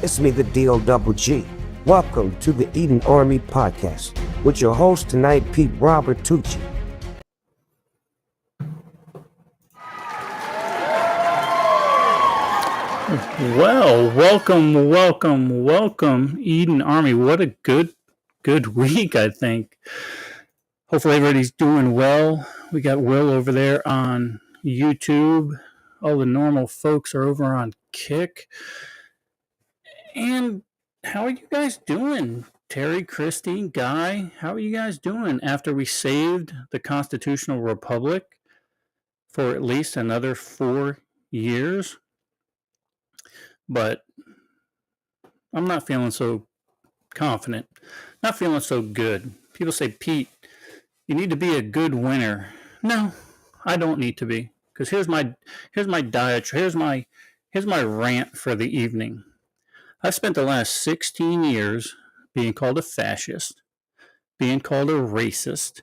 It's me, the D.O. Double G. Welcome to the Eden Army Podcast with your host tonight, Pete Robert Tucci. Well, welcome, Eden Army. What a good week, I think. Hopefully everybody's doing well. We got Will over there on YouTube. All the normal folks are over on Kick. And how are you guys doing? Terry, Christy, Guy, how are you guys doing after we saved the Constitutional Republic for at least another 4 years? But I'm not feeling so confident, not feeling so good. People say, Pete, you need to be a good winner. No, I don't need to be, because here's my diatribe, here's my rant for the evening. I've spent the last 16 years being called a fascist, being called a racist,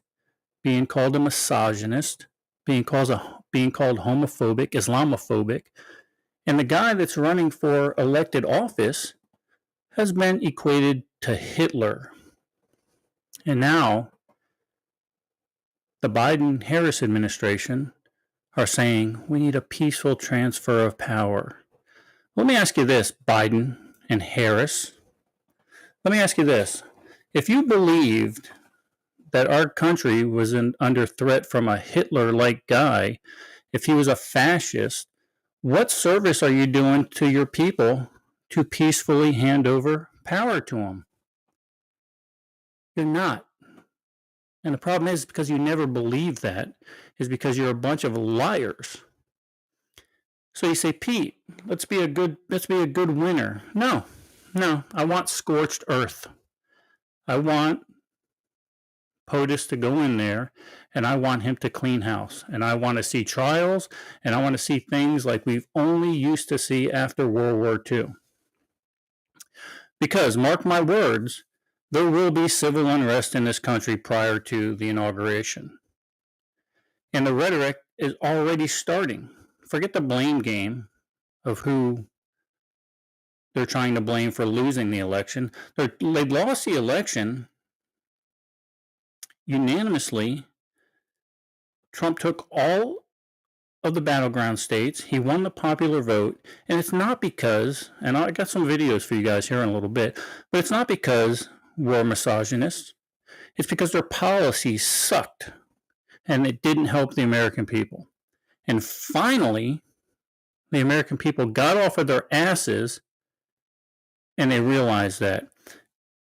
being called a misogynist, being called homophobic, Islamophobic, and the guy that's running for elected office has been equated to Hitler. And now the Biden-Harris administration are saying we need a peaceful transfer of power. Let me ask you this, Biden and Harris. Let me ask you this. If you believed that our country was under threat from a Hitler-like guy, if he was a fascist, what service are you doing to your people to peacefully hand over power to them? You're not. And the problem is because you never believe that, is because you're a bunch of liars. So you say, Pete, let's be a good winner. No, I want scorched earth. I want POTUS to go in there, and I want him to clean house. And I want to see trials, and I want to see things like we've only used to see after World War II. Because, mark my words, there will be civil unrest in this country prior to the inauguration. And the rhetoric is already starting. Forget the blame game of who they're trying to blame for losing the election. They lost the election unanimously. Trump took all of the battleground states. He won the popular vote. And it's not because, and I got some videos for you guys here in a little bit, but it's not because we're misogynists. It's because their policies sucked and it didn't help the American people. And finally, the American people got off of their asses and they realized that.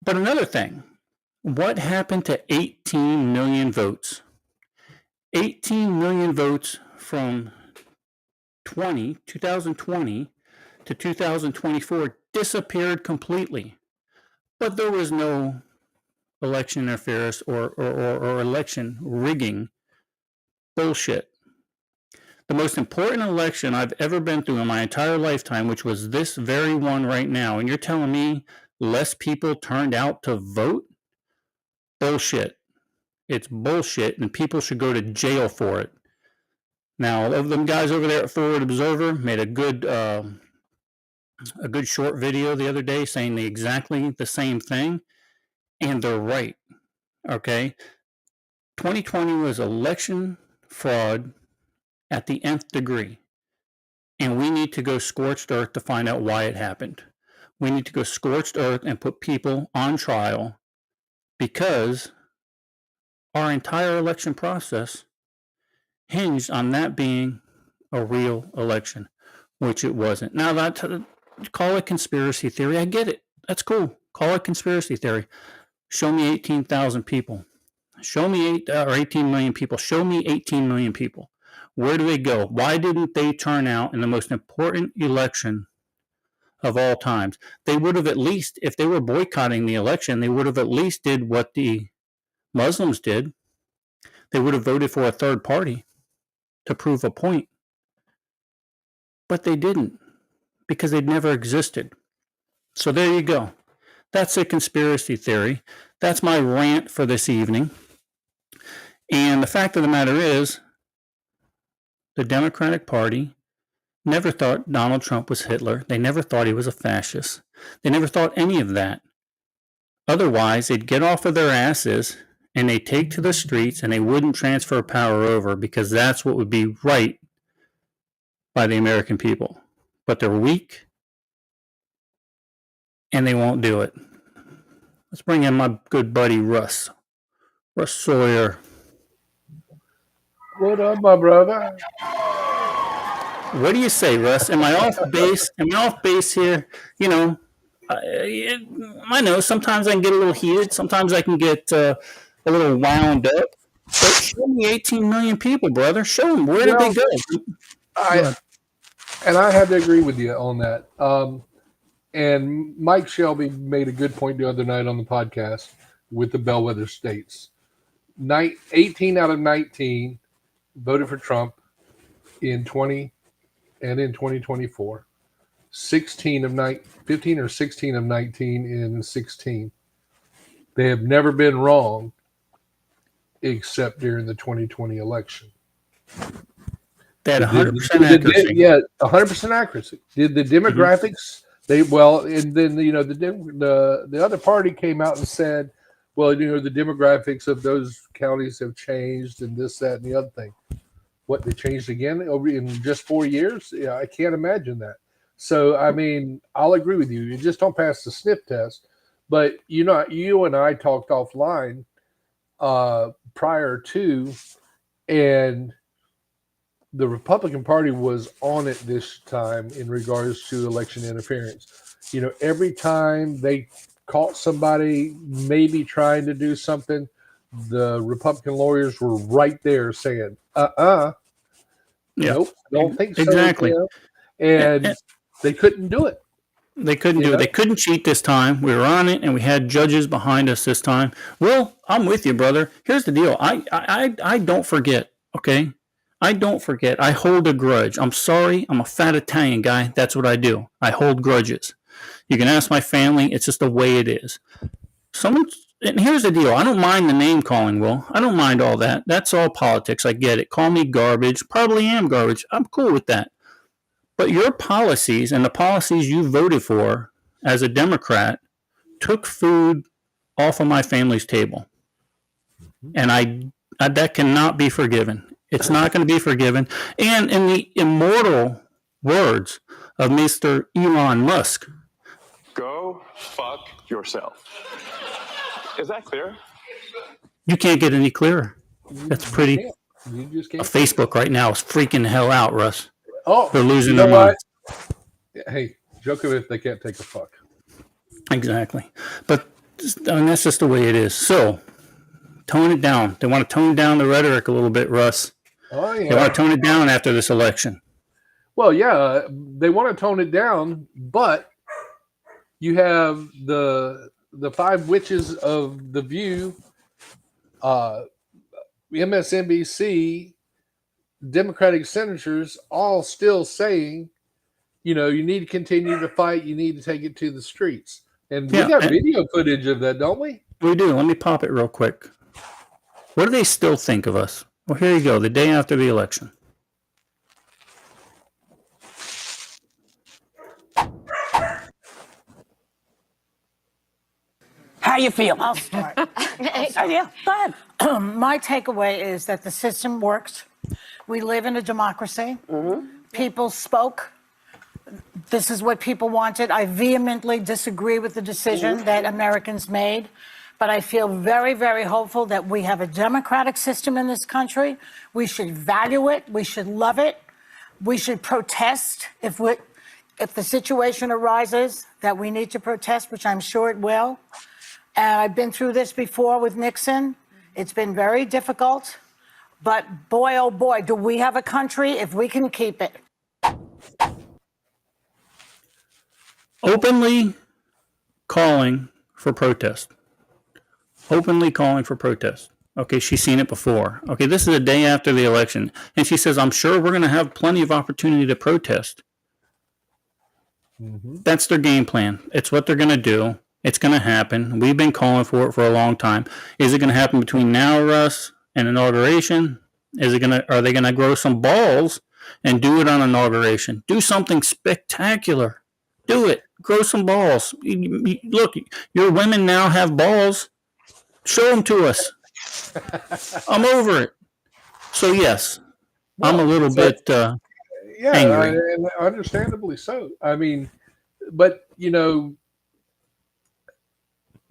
But another thing, what happened to 18 million votes? 18 million votes from 2020 to 2024 disappeared completely. But there was no election interference or election rigging bullshit. The most important election I've ever been through in my entire lifetime, which was this very one right now, and you're telling me less people turned out to vote? Bullshit. It's bullshit, and people should go to jail for it. Now, of them guys over there at Forward Observer made a good short video the other day saying exactly the same thing, and they're right. Okay? 2020 was election fraud at the nth degree. And we need to go scorched earth to find out why it happened. We need to go scorched earth and put people on trial because our entire election process hinged on that being a real election, which it wasn't. Now, call it conspiracy theory. I get it. That's cool. Call it conspiracy theory. Show me 18,000 people. Show me 18 million people. Show me 18 million people. Where do they go? Why didn't they turn out in the most important election of all times? They would have at least, if they were boycotting the election, they would have at least did what the Muslims did. They would have voted for a third party to prove a point. But they didn't, because they'd never existed. So there you go. That's a conspiracy theory. That's my rant for this evening. And the fact of the matter is, the Democratic Party never thought Donald Trump was Hitler. They never thought he was a fascist. They never thought any of that. Otherwise, they'd get off of their asses and they'd take to the streets and they wouldn't transfer power over because that's what would be right by the American people. But they're weak and they won't do it. Let's bring in my good buddy Russ Sawyer. What up, my brother? What do you say, Russ? Am I off base? Am I off base here? You know, I know sometimes I can get a little heated. Sometimes I can get a little wound up. But show me 18 million people, brother. Show them. Where did they go? I have to agree with you on that. And Mike Shelby made a good point the other night on the podcast with the bellwether states. 18 out of 19 voted for Trump in 20 and in 2024. 15 or 16 of 19 in 16. They have never been wrong except during the 2020 election. They had 100% accuracy. 100% accuracy. Did the demographics? And then the other party came out and said, well, the demographics of those counties have changed and this, that, and the other thing. What, they changed again over in just 4 years? Yeah, I can't imagine that. So, I mean, I'll agree with you. You just don't pass the sniff test. But, you and I talked offline prior to, and the Republican Party was on it this time in regards to election interference. Every time they caught somebody maybe trying to do something, the Republican lawyers were right there saying, nope, don't think so. Exactly. And they couldn't do it. They couldn't do it. They couldn't cheat this time. We were on it, and we had judges behind us this time. Well, I'm with you, brother. Here's the deal. I don't forget, okay? I don't forget. I hold a grudge. I'm sorry. I'm a fat Italian guy. That's what I do. I hold grudges. You can ask my family. It's just the way it is. And here's the deal. I don't mind the name calling, Will. I don't mind all that. That's all politics. I get it. Call me garbage. Probably am garbage. I'm cool with that. But your policies and the policies you voted for as a Democrat took food off of my family's table. And I that cannot be forgiven. It's not going to be forgiven. And in the immortal words of Mr. Elon Musk, go fuck yourself. Is that clear? You can't get any clearer. That's pretty. You just can't. Facebook right now is freaking the hell out, Russ. Oh, they're losing their minds. Hey, Djokovic, they can't take a fuck. Exactly. But that's just the way it is. So, tone it down. They want to tone down the rhetoric a little bit, Russ. Oh, yeah. They want to tone it down after this election. Well, yeah, they want to tone it down, but you have the five witches of The View, MSNBC, Democratic senators all still saying, you need to continue to fight. You need to take it to the streets. And we got video footage of that, don't we? We do. Let me pop it real quick. What do they still think of us? Well, here you go. The day after the election. How you feel? I'll start. Yeah, go ahead. My takeaway is that the system works. We live in a democracy. Mm-hmm. People spoke. This is what people wanted. I vehemently disagree with the decision that Americans made, but I feel very, very hopeful that we have a democratic system in this country. We should value it. We should love it. We should protest if the situation arises that we need to protest, which I'm sure it will. And I've been through this before with Nixon. It's been very difficult. But boy, oh boy, do we have a country if we can keep it. Openly calling for protest. Openly calling for protest. Okay, she's seen it before. Okay, this is the day after the election. And she says, I'm sure we're going to have plenty of opportunity to protest. Mm-hmm. That's their game plan. It's what they're going to do. It's going to happen. We've been calling for it for a long time. Is it going to happen between now, Russ, and inauguration? Are they going to grow some balls and do it on inauguration. Do something spectacular. Do it. Grow some balls. Look, your women now have balls. Show them to us. I'm over it. So yes, I'm a little bit Yeah, angry. and understandably so. I mean, but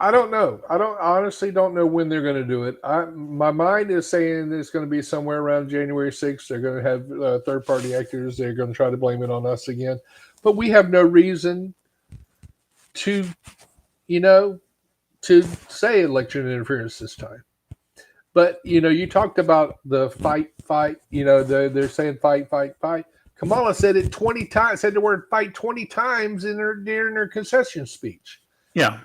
I don't know. I honestly don't know when they're going to do it. My mind is saying it's going to be somewhere around January 6th. They're going to have third-party actors. They're going to try to blame it on us again. But we have no reason to say election interference this time. But, you talked about the fight. They're saying fight. Kamala said it 20 times, said the word fight 20 times during her concession speech. Yeah.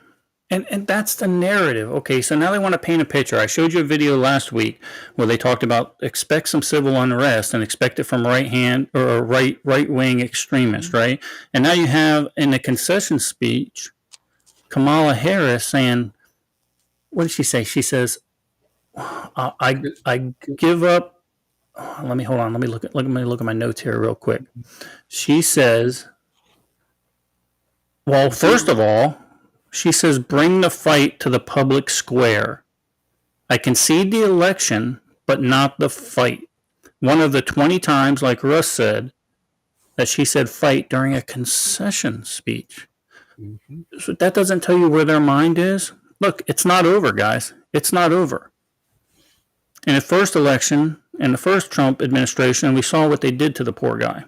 And that's the narrative. Okay, so now they want to paint a picture. I showed you a video last week where they talked about expect some civil unrest and expect it from right wing extremists, right? And now you have in the concession speech Kamala Harris saying, what did she say? She says, I give up. Let me look at my notes here real quick. She says, well, first of all, she says, bring the fight to the public square. I concede the election, but not the fight. One of the 20 times, like Russ said, that she said fight during a concession speech. Mm-hmm. So that doesn't tell you where their mind is. Look, it's not over, guys. It's not over. In the first election, in the first Trump administration, we saw what they did to the poor guy.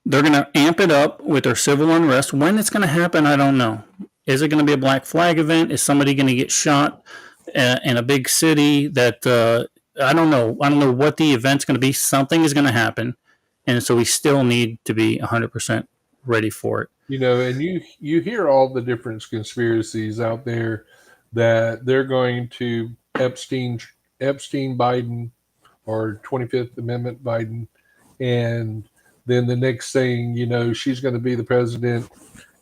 They're going to amp it up with their civil unrest. When it's going to happen, I don't know. Is it going to be a black flag event? Is somebody going to get shot in a big city? That I don't know. I don't know what the event's going to be. Something is going to happen, and so we still need to be 100% ready for it. And you hear all the different conspiracies out there that they're going to Epstein Biden or 25th Amendment Biden, and then the next thing, she's going to be the president,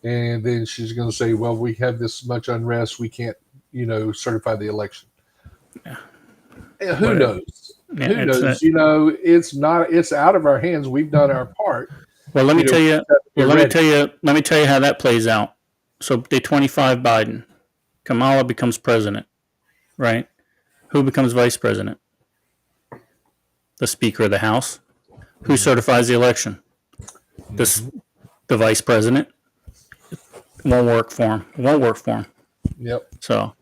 and then she's going to say, well, we have this much unrest, we can't, certify the election. Yeah. Who knows? Yeah, who knows? It's out of our hands. We've done our part. Well, let me tell you how that plays out. So day 25 Biden, Kamala becomes president, right? Who becomes vice president? The Speaker of the House. Who certifies the election? The vice president. It won't work for him. Yep. So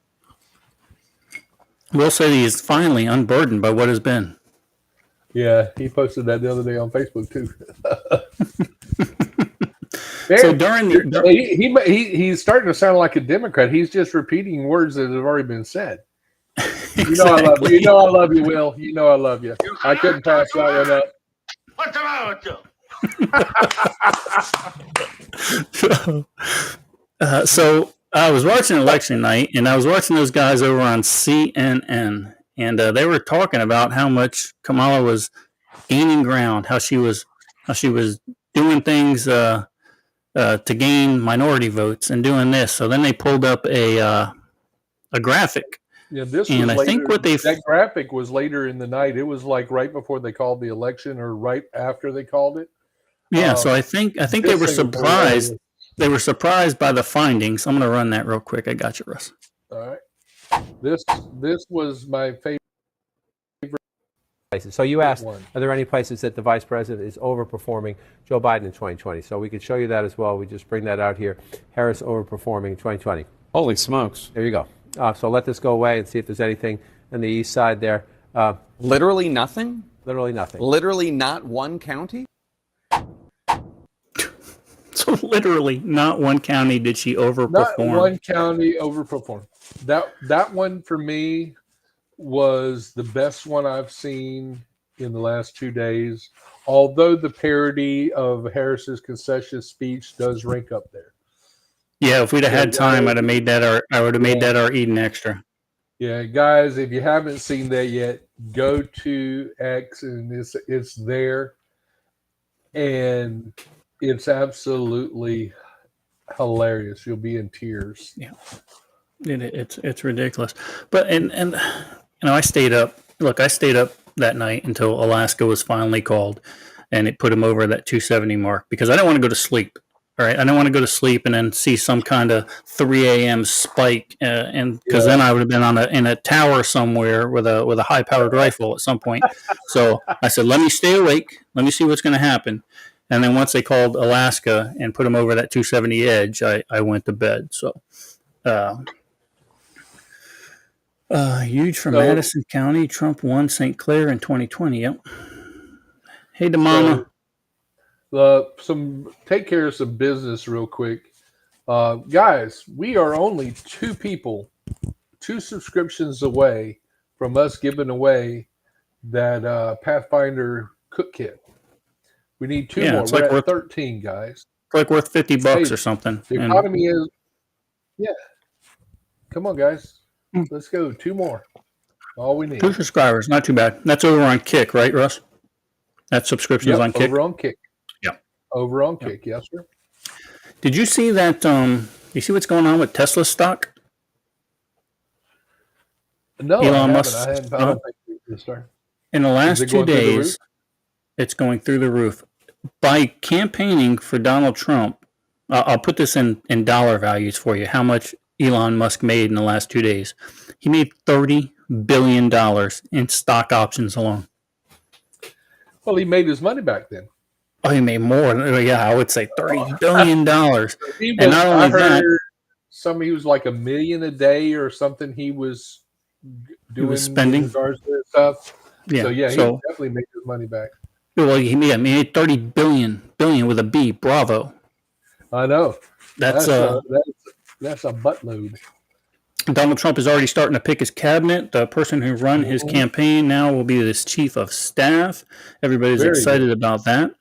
we'll say he is finally unburdened by what has been. Yeah, he posted that the other day on Facebook too. So during he's starting to sound like a Democrat. He's just repeating words that have already been said. Exactly. I love you. I love you, Will. I love you. I couldn't pass that one up. What's the matter with you? So I was watching election night, and I was watching those guys over on CNN, and they were talking about how much Kamala was gaining ground, how she was doing things to gain minority votes and doing this. So then they pulled up a graphic. Yeah, this and was I think that graphic was later in the night. It was like right before they called the election, or right after they called it. Yeah, so I think they were surprised. They were surprised by the findings. I'm going to run that real quick. I got you, Russ. All right. This was my favorite. Places. So you asked, are there any places that the vice president is overperforming Joe Biden in 2020? So we could show you that as well. We just bring that out here. Harris overperforming in 2020. Holy smokes. There you go. So let this go away and see if there's anything on the east side there. Literally nothing? Literally nothing. Literally not one county? So literally not one county did she overperform. Not one county overperformed. That one for me was the best one I've seen in the last 2 days. Although the parody of Harris's concession speech does rank up there. Yeah, if we'd have had time, I would have made that our Eden Extra. Yeah, guys, if you haven't seen that yet, go to X, and it's there, and it's absolutely hilarious. You'll be in tears. Yeah, it's ridiculous. But and I stayed up. Look, I stayed up that night until Alaska was finally called, and it put him over that 270 mark because I didn't want to go to sleep. All right, I didn't want to go to sleep and then see some kind of 3 a.m. spike, and because then I would have been in a tower somewhere with a high powered rifle at some point. So I said, let me stay awake. Let me see what's going to happen. And then once they called Alaska and put him over that 270 edge, I went to bed. So. Huge for Madison County. Trump won St. Clair in 2020. Yep. Hey, the mama. Take care of some business real quick. Guys, we are only 2 subscriptions away from us giving away that Pathfinder cook kit. We need 2 more. It's We're like at worth 13, guys. It's like worth $50 or something. The economy is, Come on, guys. Let's go. 2 more. All we need. 2 subscribers. Not too bad. That's over on Kick, right, Russ? That subscription is on Kick? Over on Kick. Yeah. Over on Kick. Yes, sir. Did you see that? You see what's going on with Tesla stock? No, Elon I Musk. haven't. I don't think we started. In the last 2 days, it's going through the roof. By campaigning for Donald Trump, I'll put this in dollar values for you, how much Elon Musk made in the last 2 days. He made $30 billion in stock options alone. Well, he made his money back then. Oh, he made more. Yeah, I would say $30 billion. And not I only that, he was like $1 million a day or something. He was doing spending in regards to that stuff. Yeah. So he definitely made his money back. Well, he made $30 billion with a B. Bravo. I know. That's a buttload. Donald Trump is already starting to pick his cabinet. The person who run his campaign now will be his chief of staff. Everybody's excited about that.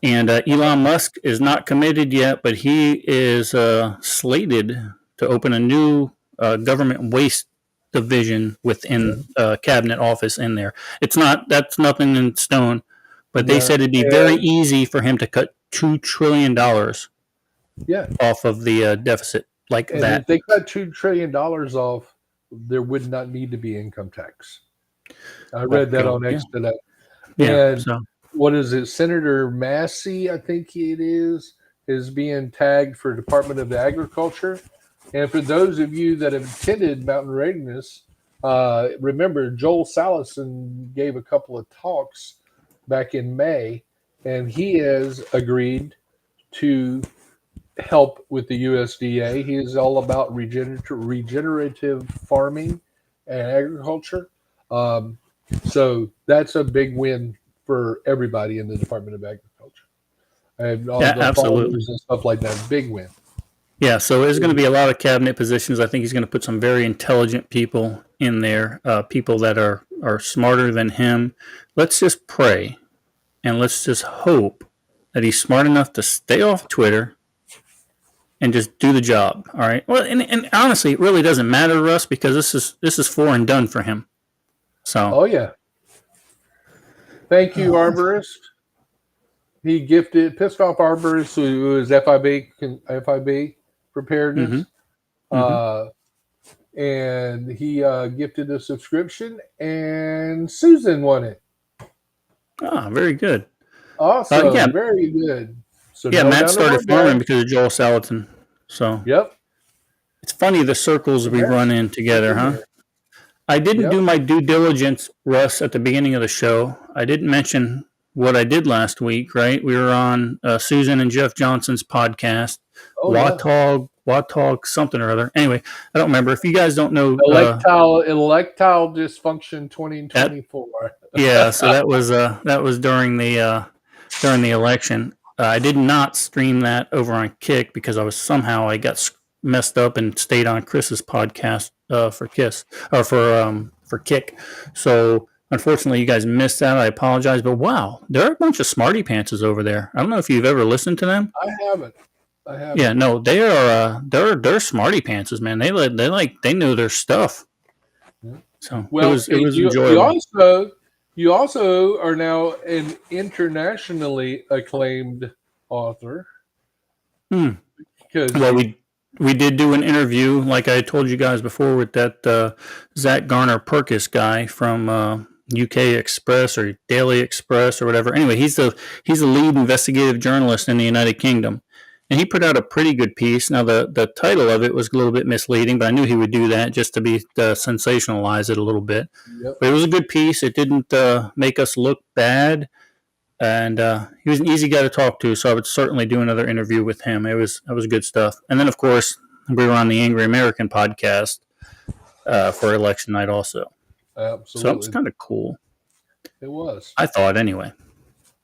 And Elon Musk is not committed yet, but he is slated to open a new government waste division within cabinet office in there. That's nothing in stone, but they said it'd be very easy for him to cut $2 trillion off of the deficit like that. If they cut $2 trillion off, there would not need to be income tax. I read that on X today. Yeah. What is it? Senator Massey, I think it is being tagged for Department of Agriculture. And for those of you that have attended Mountain Readiness, remember Joel Salatin gave a couple of talks back in May, and he has agreed to help with the USDA. He is all about regenerative farming and agriculture. So that's a big win for everybody in the Department of Agriculture. And all the absolutely. farmers and stuff like that. Big win. Yeah, so there's going to be a lot of cabinet positions. I think he's going to put some very intelligent people in there, people that are smarter than him. Let's just pray and let's just hope that he's smart enough to stay off Twitter and just do the job. All right. Well, and honestly, it really doesn't matter to us because this is for and done for him. So. Oh yeah. Thank you, Arborist. He gifted pissed off Arborist who is FIB preparedness. And he gifted a subscription, and Susan won it. Ah, very good. Awesome. Very good. So Matt started farming because of Joel Salatin. So it's funny the circles we run in together, huh? I didn't do my due diligence, Russ, at the beginning of the show. I didn't mention what I did last week, right? We were on Susan and Jeff Johnson's podcast, Watog something or other. Anyway, I don't remember. If you guys don't know, electile dysfunction 2024. So that was during the election. I did not stream that over on Kick because I got messed up and stayed on Chris's podcast for Kick. So unfortunately, you guys missed that. I apologize, but wow, there are a bunch of smarty pantses over there. I don't know if you've ever listened to them. I haven't. Yeah, no, they are. They're smarty pantses, man. They know their stuff. So it was enjoyable. You also are now an internationally acclaimed author. Well, we did do an interview, like I told you guys before, with that Zach Garner Perkis guy from UK Express or Daily Express or whatever. Anyway, he's the lead investigative journalist in the United Kingdom, and he put out a pretty good piece. Now the title of it was a little bit misleading, but I knew he would do that just to sensationalize it a little bit. Yep. But it was a good piece. It didn't make us look bad, and he was an easy guy to talk to. So I would certainly do another interview with him. It was good stuff. And then of course we were on the Angry American podcast for election night also. Absolutely. So it was kind of cool. It was. I thought anyway.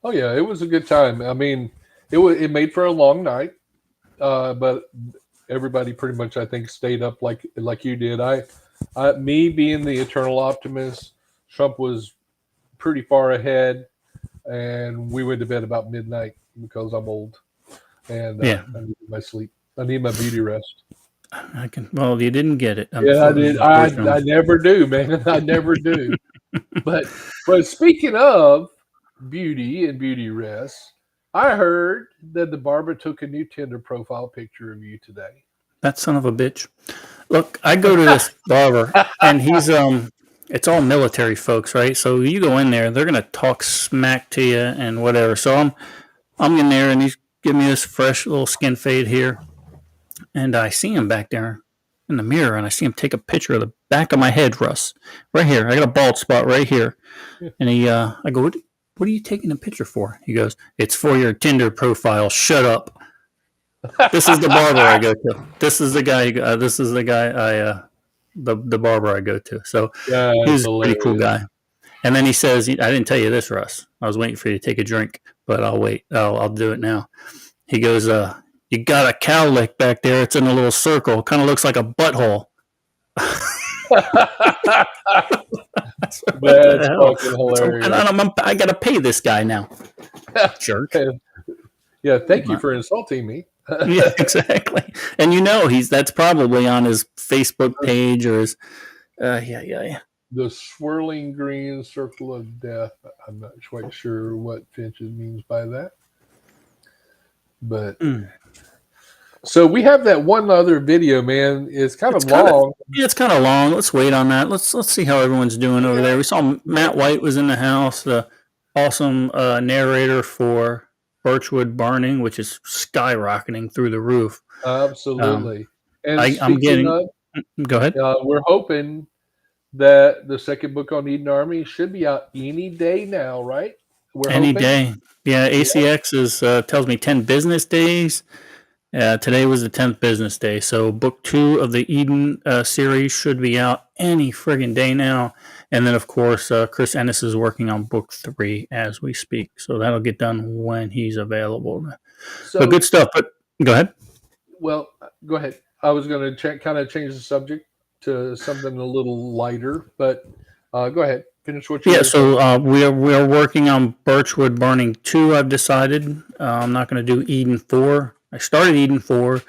Oh yeah, it was a good time. I mean, it made for a long night, but everybody pretty much, I think, stayed up like you did. Me being the eternal optimist, Trump was pretty far ahead, and we went to bed about midnight because I'm old, and I need my sleep. I need my beauty rest. Well, you didn't get it. Yeah, I did. I never do, man. I never do. But speaking of beauty and beauty rest, I heard that the barber took a new Tinder profile picture of you today. That son of a bitch. Look, I go to this barber, and he's it's all military folks, right? So you go in there, they're gonna talk smack to you and whatever. So I'm in there, and he's giving me this fresh little skin fade here. And I see him back there in the mirror, and I see him take a picture of the back of my head, Russ. Right here. I got a bald spot right here. And I go, what are you taking a picture for? He goes, it's for your Tinder profile. Shut up. This is the barber I go to. This is the guy. The barber I go to. So he's a pretty cool guy. And then he says, I didn't tell you this, Russ. I was waiting for you to take a drink, but I'll wait. I'll do it now. He goes, you got a cowlick back there. It's in a little circle. Kind of looks like a butthole. That's fucking hilarious. I got to pay this guy now. Jerk. Yeah, thank you for insulting me. Yeah, exactly. And that's probably on his Facebook page or his. Yeah. The swirling green circle of death. I'm not quite sure what Finches means by that. But so we have that one other video, man. It's kind of long. It's kind of long. Let's wait on that. Let's see how everyone's doing over there. We saw Matt White was in the house, the awesome narrator for Birchwood Burning, which is skyrocketing through the roof. Absolutely. And go ahead. We're hoping that the second book on Eden Army should be out any day now, right? Any day. Yeah, ACX tells me 10 business days. Today was the 10th business day. So book 2 of the Eden series should be out any friggin' day now. And then, of course, Chris Ennis is working on book 3 as we speak. So that'll get done when he's available. So good stuff. But go ahead. Well, go ahead. I was going to kind of change the subject to something a little lighter, but go ahead. Finish what you so we are working on Birchwood Burning 2, I've decided. I'm not going to do Eden 4. I started Eden 4,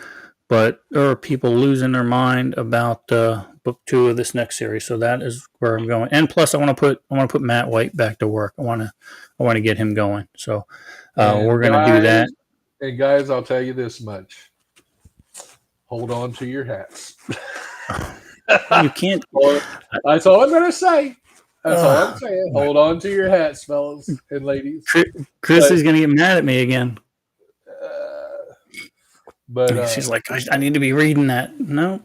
but there are people losing their mind about book 2 of this next series. So that is where I'm going. And plus, I want to put Matt White back to work. I want to get him going. So we're going to do that. And guys, I'll tell you this much: hold on to your hats. You can't. That's all I'm going to say. That's all I'm saying. Hold on to your hats, fellas and ladies. Chris is going to get mad at me again. But she's like, I need to be reading that. No.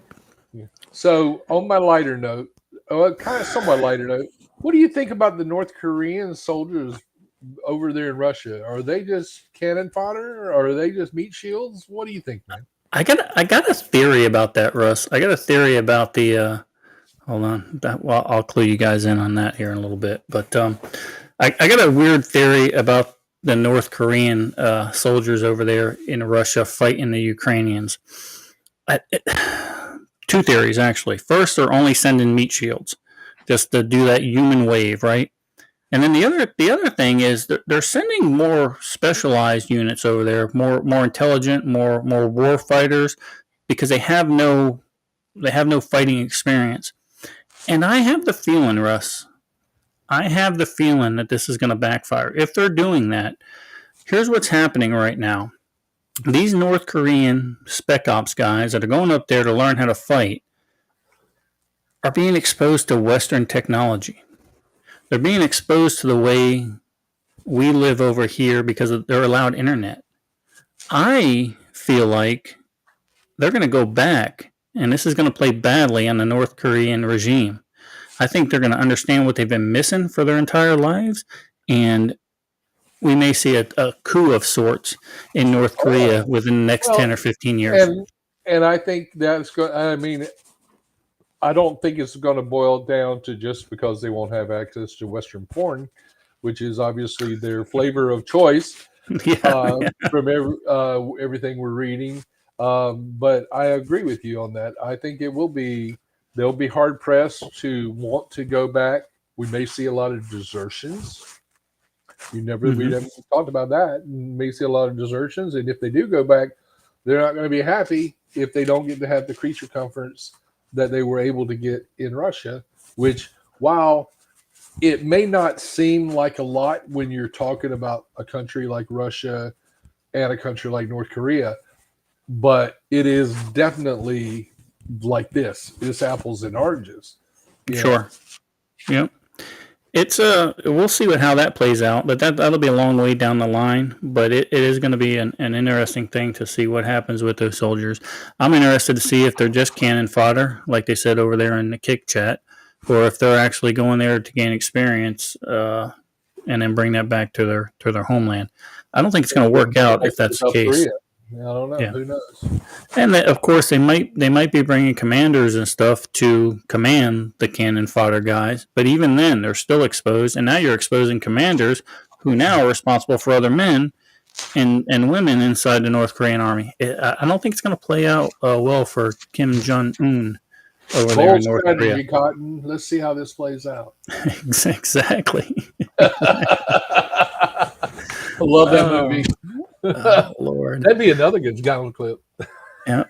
So on my lighter note, kind of somewhat lighter note, what do you think about the North Korean soldiers over there in Russia? Are they just cannon fodder, or are they just meat shields? What do you think, man? I got a theory about that, Russ. I got a theory about the. Hold on. I'll clue you guys in on that here in a little bit. But I got a weird theory about the North Korean soldiers over there in Russia fighting the Ukrainians. 2 theories, actually. First, they're only sending meat shields just to do that human wave, right? And then the other thing is they're sending more specialized units over there, more intelligent, more war fighters, because they have no fighting experience. And I have the feeling, Russ, that this is going to backfire. If they're doing that, here's what's happening right now. These North Korean spec ops guys that are going up there to learn how to fight are being exposed to Western technology. They're being exposed to the way we live over here because they're allowed internet. I feel like they're going to go back, and this is going to play badly on the North Korean regime. I think they're going to understand what they've been missing for their entire lives, and we may see a coup of sorts in North Korea within the next 10 or 15 years. And I think that's going. I mean, I don't think it's going to boil down to just because they won't have access to Western porn, which is obviously their flavor of choice from everything we're reading. But I agree with you on that. I think they'll be hard pressed to want to go back. We may see a lot of desertions. We haven't talked about that. We may see a lot of desertions, and if they do go back, they're not going to be happy if they don't get to have the creature comforts that they were able to get in Russia, which, while it may not seem like a lot when you're talking about a country like Russia and a country like North Korea, but it is definitely like this. It's apples and oranges. Sure. Yep. It's we'll see how that plays out, but that'll be a long way down the line. But it is going to be an interesting thing to see what happens with those soldiers. I'm interested to see if they're just cannon fodder, like they said over there in the Kick Chat, or if they're actually going there to gain experience and then bring that back to their homeland. I don't think it's going to work out if that's the case. Korea. I don't know. Yeah. Who knows? And of course, they might be bringing commanders and stuff to command the cannon fodder guys. But even then, they're still exposed. And now you're exposing commanders who now are responsible for other men and women inside the North Korean army. I don't think it's going to play out well for Kim Jong-un over there in North Korea. Cotton. Let's see how this plays out. Exactly. I love that movie. Oh, Lord. That'd be another good Donald clip. Yeah.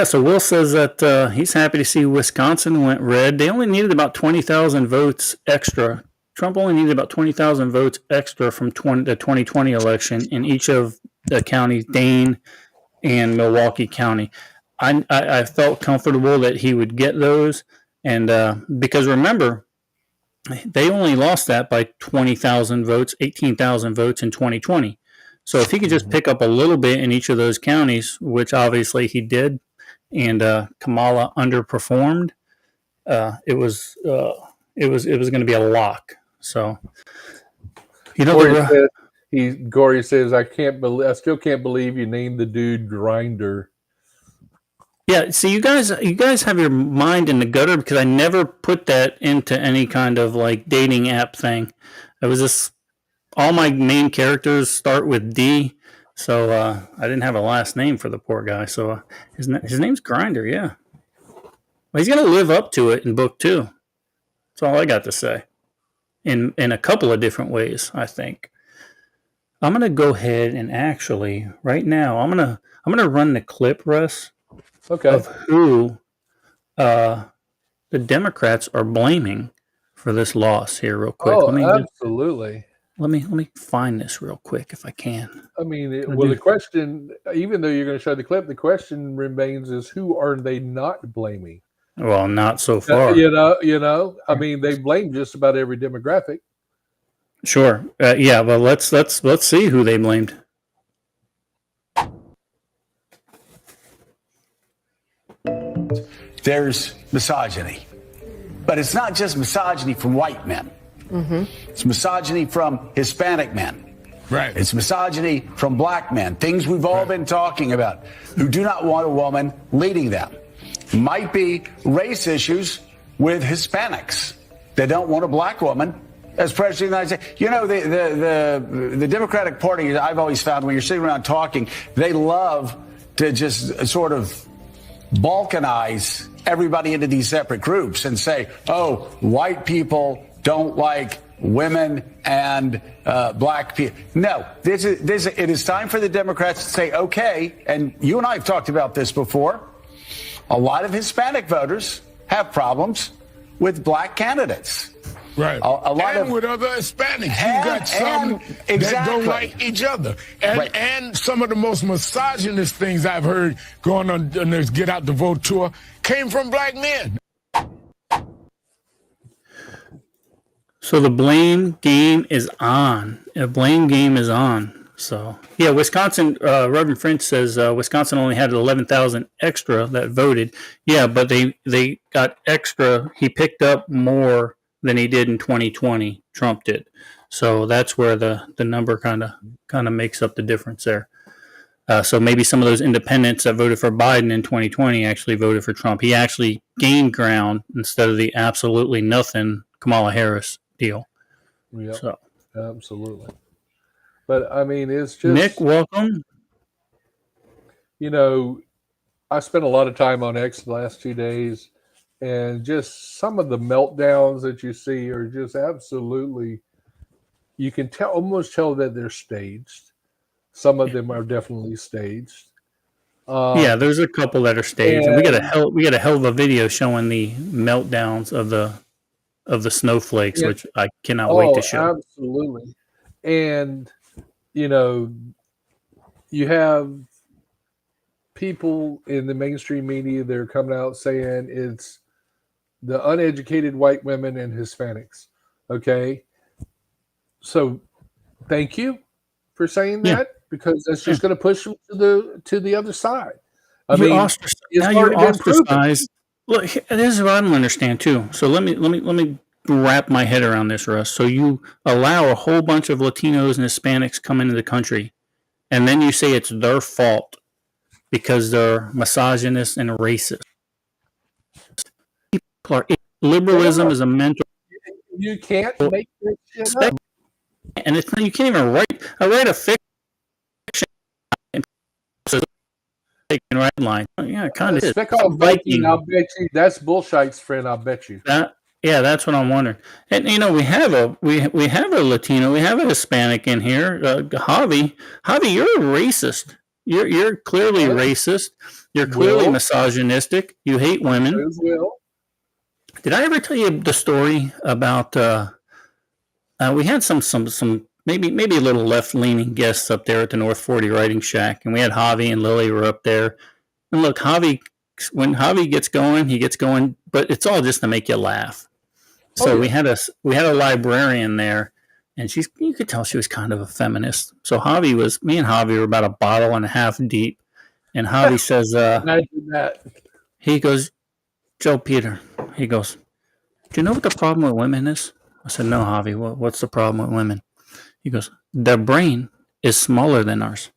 So Will says that he's happy to see Wisconsin went red. They only needed about 20,000 votes extra. Trump only needed about 20,000 votes extra from the 2020 election in each of the counties, Dane and Milwaukee County. I felt comfortable that he would get those. And because remember, they only lost that by 20,000 votes, 18,000 votes in 2020. So if he could just pick up a little bit in each of those counties, which obviously he did, and Kamala underperformed, it was going to be a lock. So Gory says, I still can't believe you named the dude Grinder. Yeah, see, you guys have your mind in the gutter because I never put that into any kind of like dating app thing. It was just all my main characters start with D, so I didn't have a last name for the poor guy. So his name's Grinder. Yeah, well, he's gonna live up to it in book 2. That's all I got to say. In a couple of different ways, I think. I'm gonna go ahead and actually right now I'm gonna run the clip, Russ. Okay. Of who the Democrats are blaming for this loss here real quick. Oh, absolutely. Let me find this real quick if I can. I mean, the question, even though you're going to show the clip, the question remains is who are they not blaming? Well, not so far. I mean, they blame just about every demographic. Sure. Yeah, well, let's see who they blamed. There's misogyny. But it's not just misogyny from white men. Mm-hmm. It's misogyny from Hispanic men. Right. It's misogyny from black men. Things we've all been talking about, who do not want a woman leading them. Might be race issues with Hispanics. They don't want a black woman as president of the United States. You know, the Democratic Party, I've always found when you're sitting around talking, they love to just sort of balkanize everybody into these separate groups and say, oh, white people don't like women and black people. No, it is time for the Democrats to say, okay, and you and I have talked about this before, a lot of Hispanic voters have problems with black candidates. Right. A lot and of, with other Hispanics. You got some that don't like each other. And some of the most misogynist things I've heard going on this Get Out the Vote tour came from black men. So the blame game is on. The blame game is on. So yeah, Wisconsin. Reverend French says Wisconsin only had 11,000 extra that voted. Yeah, but they got extra. He picked up more than he did in 2020. Trump did. So that's where the number kind of makes up the difference there. So maybe some of those independents that voted for Biden in 2020 actually voted for Trump. He actually gained ground instead of the absolutely nothing Kamala Harris deal. Yeah, So absolutely. But I mean, it's just Nick, welcome. You know, I spent a lot of time on X the last 2 days, and just some of the meltdowns that you see are just absolutely. You can almost tell that they're staged. Some of them are definitely staged. Yeah, there's a couple that are staged, and we got a hell of a video showing the meltdowns of the snowflakes, Yeah. which I cannot wait to show. Absolutely. And you know, you have people in the mainstream media that are coming out saying it's the uneducated white women and Hispanics. Okay. So thank you for saying Yeah. that, because that's just going to push them to the other side. I You're mean, ostracized. it's Now you're already been proven. ostracized. Look, this is what I don't understand too. So let me wrap my head around this, Russ. So you allow a whole bunch of Latinos and Hispanics come into the country, and then you say it's their fault because they're misogynist and racist. Liberalism is a mental. You can't make this shit up. And it's you can't even write. I write a fiction and taking red line. Yeah, it kind of is. Speck on Viking, I'll bet you that's Bullshite's friend. I'll bet you. Yeah, that's what I'm wondering. And you know, we have a Latino, we have a Hispanic in here. Javi, you're a racist. You're clearly racist. You're clearly misogynistic. You hate women. Did I ever tell you the story about? We had some maybe a little left leaning guests up there at the North 40 Writing Shack, and we had Javi and Lily were up there. And look, when Javi gets going, he gets going, but it's all just to make you laugh. So we had a librarian there, and you could tell she was kind of a feminist. So me and Javi were about a bottle and a half deep, and Javi says, Imagine that. He goes, Joe Peter, he goes, do you know what the problem with women is? I said, no, Javi, what's the problem with women? He goes, their brain is smaller than ours.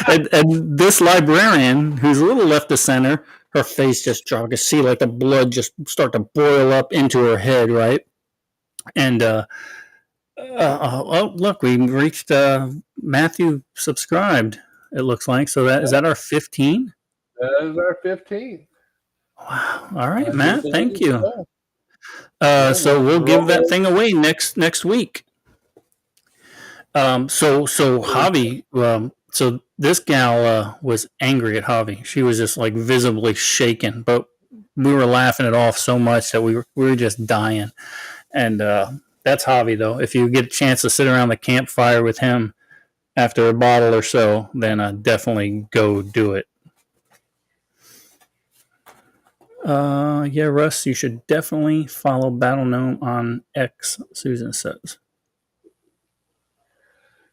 and this librarian, who's a little left of center, her face just dropped. I could see like the blood just start to boil up into her head, right? And well, look, we reached Matthew subscribed. It looks like is that our 15? That is our 15. Wow! All right, Matt. Thank you. So we'll give that thing away next week. So Javi. So this gal was angry at Javi. She was just like visibly shaken, but we were laughing it off so much that we were just dying. And that's Javi, though. If you get a chance to sit around the campfire with him after a bottle or so, then definitely go do it. Yeah, Russ, you should definitely follow Battle Gnome on X, Susan says.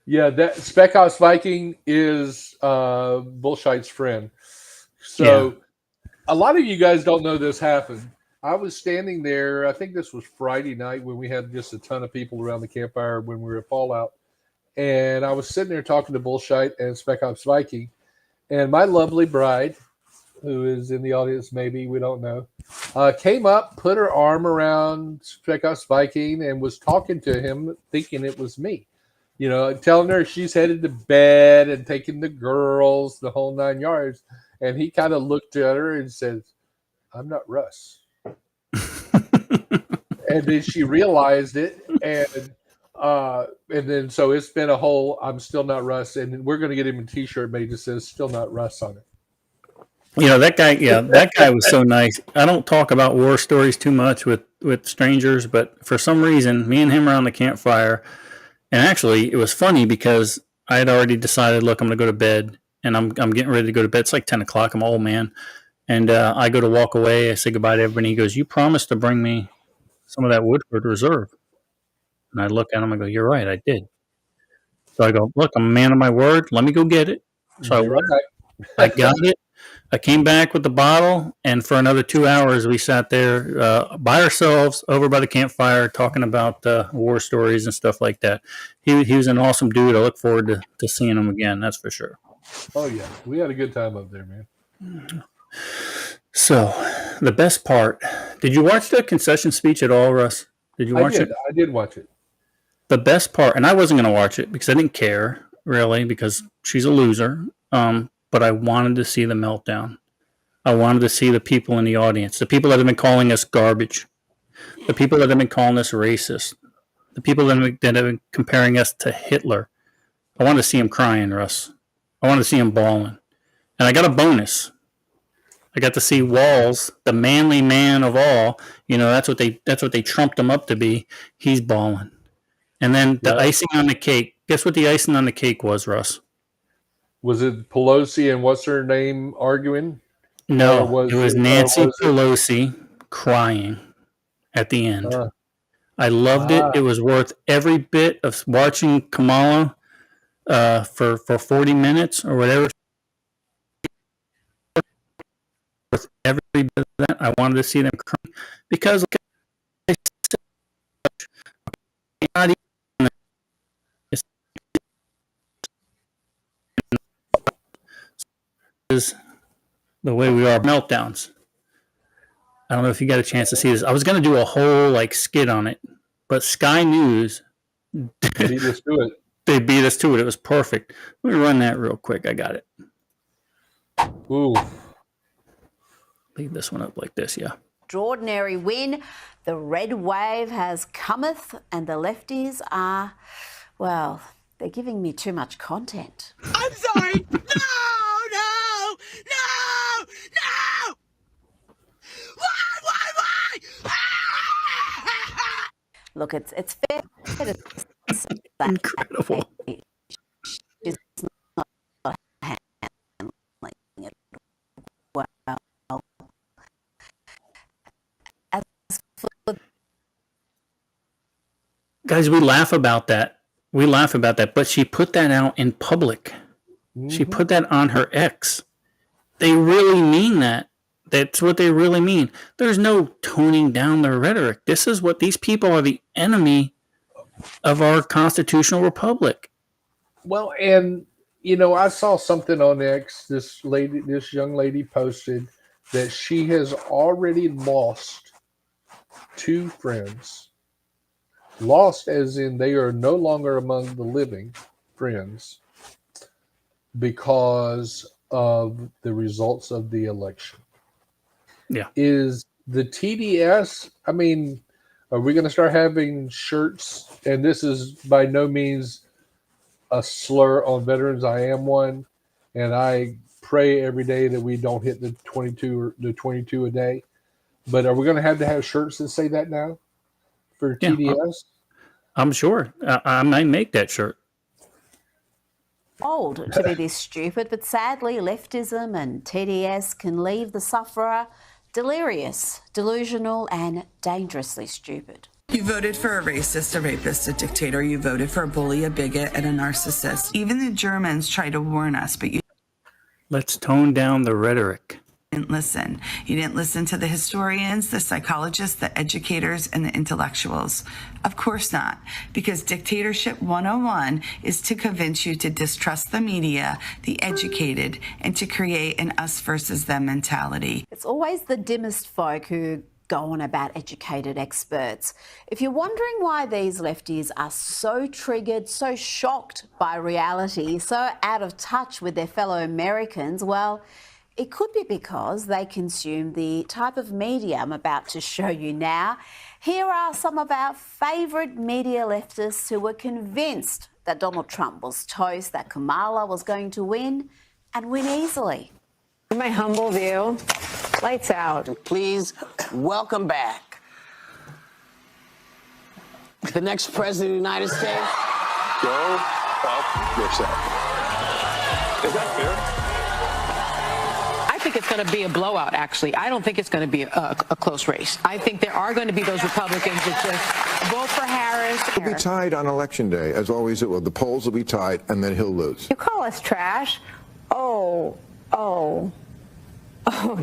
Yeah, that Speckhouse Viking is Bullshite's friend. So a lot of you guys don't know this happened. I was standing there, I think this was Friday night when we had just a ton of people around the campfire when we were at Fallout. And I was sitting there talking to Bullshite and Speckhouse Viking. And my lovely bride, who is in the audience, maybe, we don't know, came up, put her arm around Speckhouse Viking and was talking to him, thinking it was me. You know, telling her she's headed to bed and taking the girls, the whole 9 yards. And he kind of looked at her and says, I'm not Russ. And then she realized it. And then so it's been a whole, I'm still not Russ. And we're going to get him a t-shirt made that says still not Russ on it. You know, that guy was so nice. I don't talk about war stories too much with strangers, but for some reason, me and him were on the campfire. And actually, it was funny because I had already decided, look, I'm going to go to bed, and I'm getting ready to go to bed. It's like 10 o'clock. I'm an old man. And I go to walk away. I say goodbye to everybody. He goes, "You promised to bring me some of that Woodford Reserve." And I look at him. I go, "You're right. I did." So I go, "Look, I'm a man of my word. Let me go get it." So I got it. I came back with the bottle, and for another 2 hours, we sat there by ourselves over by the campfire talking about war stories and stuff like that. He was an awesome dude. I look forward to seeing him again. That's for sure. Oh yeah, we had a good time up there, man. So, the best part. Did you watch the concession speech at all, Russ? Did you watch it? I did watch it. The best part, and I wasn't going to watch it because I didn't care really because she's a loser. But I wanted to see the meltdown. I wanted to see the people in the audience, the people that have been calling us garbage, the people that have been calling us racist, the people that have been comparing us to Hitler. I wanted to see them crying, Russ. I wanted to see them bawling. And I got a bonus. I got to see Walls, the manly man of all. You know, that's what they trumped him up to be. He's bawling. And then the icing on the cake. Guess what the icing on the cake was, Russ? Was it Pelosi and what's her name arguing? No, it was Nancy Pelosi crying at the end. I loved it. It was worth every bit of watching Kamala for 40 minutes or whatever. Worth every bit of that. I wanted to see them crying because, like I said, not even is the way we are meltdowns. I don't know if you got a chance to see this. I was going to do a whole skit on it, but Sky News beat us to it. They beat us to it. It was perfect. Let me run that real quick. I got it. Ooh. Leave this one up like this, yeah. Extraordinary win. The red wave has cometh, and the lefties are, well, they're giving me too much content. I'm sorry. No! Why? Look, it's fair to say that incredible. She's not handling it well. As for guys, we laugh about that. But she put that out in public. Mm-hmm. She put that on her X. They really mean that. That's what they really mean. There's no toning down their rhetoric. This is what these people are, the enemy of our constitutional republic. Well, and I saw something on X. This young lady posted that she has already lost 2 friends. Lost as in they are no longer among the living friends because of the results of the election. Yeah. Is the TDS, I mean, are we going to start having shirts? And this is by no means a slur on veterans. I am one. And I pray every day that we don't hit the 22 a day. But are we going to have shirts that say that now for TDS? I'm sure. I might make that shirt. Old to be this stupid, but sadly, leftism and TDS can leave the sufferer delirious, delusional, and dangerously stupid. You voted for a racist, a rapist, a dictator. You voted for a bully, a bigot, and a narcissist. Even the Germans tried to warn us, but you Let's tone down the rhetoric. didn't listen. You didn't listen to the historians, the psychologists, the educators, and the intellectuals. Of course not, because Dictatorship 101 is to convince you to distrust the media, the educated, and to create an us versus them mentality. It's always the dimmest folk who go on about educated experts. If you're wondering why these lefties are so triggered, so shocked by reality, so out of touch with their fellow Americans, well, it could be because they consume the type of media I'm about to show you now. Here are some of our favourite media leftists who were convinced that Donald Trump was toast, that Kamala was going to win, and win easily. In my humble view, lights out. Please welcome back the next president of the United States. Go fuck yourself. Is that fair? I think it's going to be a blowout, actually. I don't think it's going to be a close race. I think there are going to be those Republicans that just vote for Harris. It'll be tied on Election Day, as always it will. The polls will be tied, and then he'll lose. You call us trash? Oh,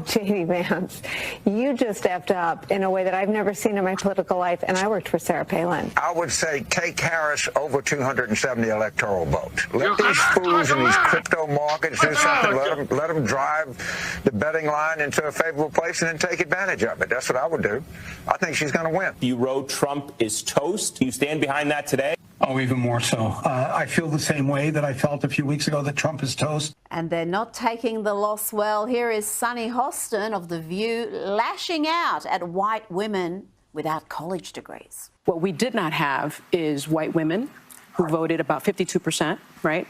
J.D. Vance, you just effed up in a way that I've never seen in my political life, and I worked for Sarah Palin. I would say take Harris over 270 electoral votes. Let these fools in these crypto markets do something. Let them drive the betting line into a favorable place and then take advantage of it. That's what I would do. I think she's going to win. You wrote Trump is toast. Do you stand behind that today? Oh, even more so. I feel the same way that I felt a few weeks ago that Trump is toast. And they're not taking the loss well. Here is Sunny Hostin of The View lashing out at white women without college degrees. What we did not have is white women who voted about 52%, right,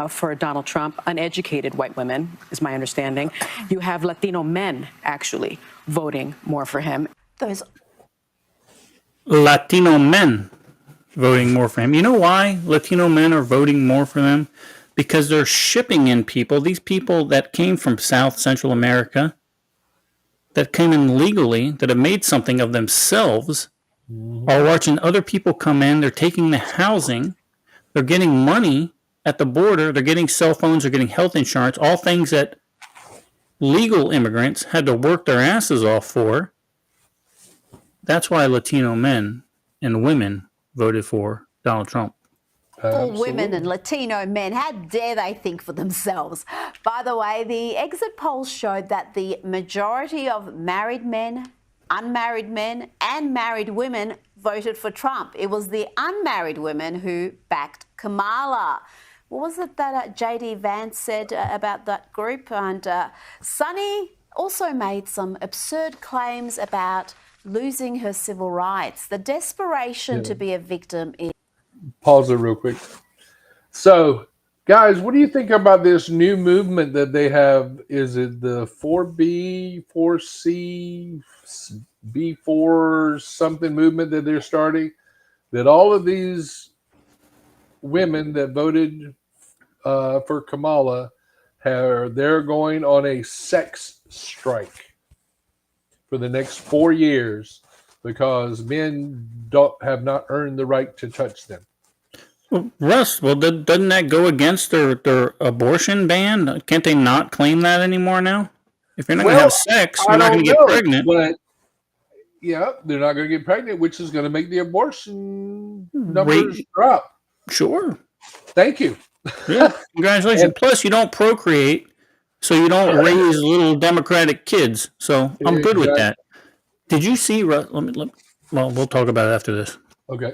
for Donald Trump. Uneducated white women, is my understanding. You have Latino men, actually, voting more for him. Those Latino men voting more for him. You know why Latino men are voting more for them? Because they're shipping in people, these people that came from South Central America, that came in legally, that have made something of themselves, are watching other people come in. They're taking the housing. They're getting money at the border. They're getting cell phones. They're getting health insurance, all things that legal immigrants had to work their asses off for. That's why Latino men and women voted for Donald Trump. All women and Latino men, how dare they think for themselves? By the way, the exit polls showed that the majority of married men, unmarried men, and married women voted for Trump. It was the unmarried women who backed Kamala. What was it that J.D. Vance said about that group? And Sunny also made some absurd claims about losing her civil rights. The desperation to be a victim is... Pause it real quick. So, guys, what do you think about this new movement that they have? Is it the 4B, 4C, B4 something movement that they're starting? That all of these women that voted for Kamala, they're going on a sex strike for the next 4 years because men have not earned the right to touch them. Well, Russ, doesn't that go against their abortion ban? Can't they not claim that anymore now? If you're not going to have sex, you're not going to get pregnant. But yeah, they're not going to get pregnant, which is going to make the abortion numbers drop. Sure. Thank you. Yeah, congratulations. Plus, you don't procreate, so you don't raise little Democratic kids. So I'm good with that. Did you see? Well, we'll talk about it after this. Okay.